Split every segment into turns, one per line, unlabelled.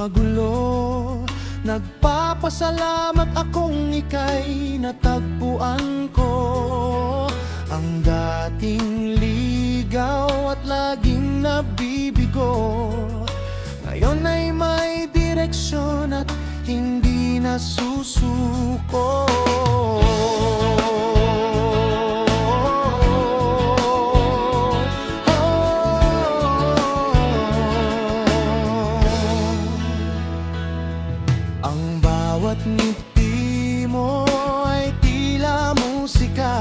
magulo. Nagpapasalamat akong ika'y natagpuan ko. Ang dating ligaw at laging nabibigo, ngayon ay may direksyon at hindi nasusuko. Ang bawat ngiti mo ay tila musika,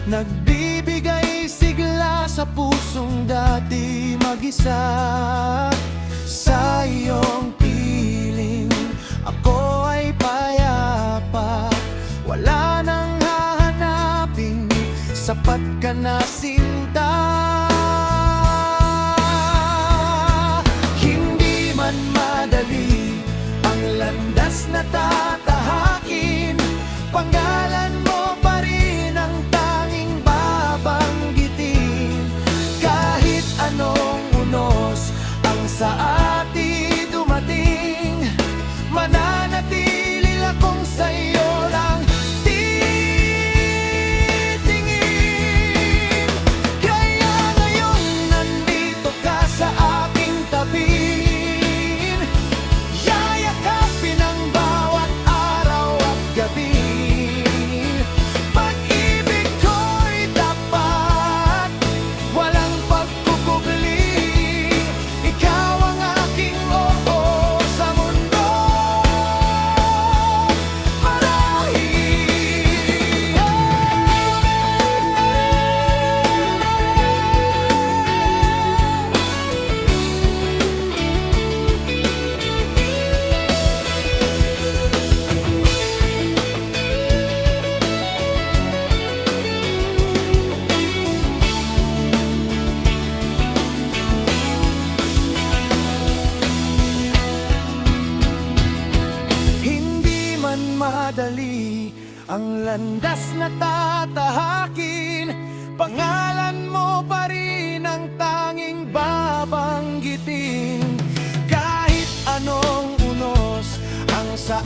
nagbibigay sigla sa pusong dati mag-isa. Sa iyong piling ako ay payapa, wala nang hahanapin, sapat ka na sinta. Hindi man madali ang landas na tatahakin, pangalan mo pa rin ang tanging babanggitin. Kahit anong unos ang sa atin dumating, mananatili akong sa'yo lang titingin. Kaya ngayon nandito ka sa aking tabi, yayakapin ang bawat araw at gabi. Pag-ibig ko'y tapat, walang pagkukubli. Ikaw ang aking oo sa mundo marahil. Hindi man madali ang landas na tatahakin, pangalan mo pa rin ang tanging babanggitin. Kahit anong unos ang sa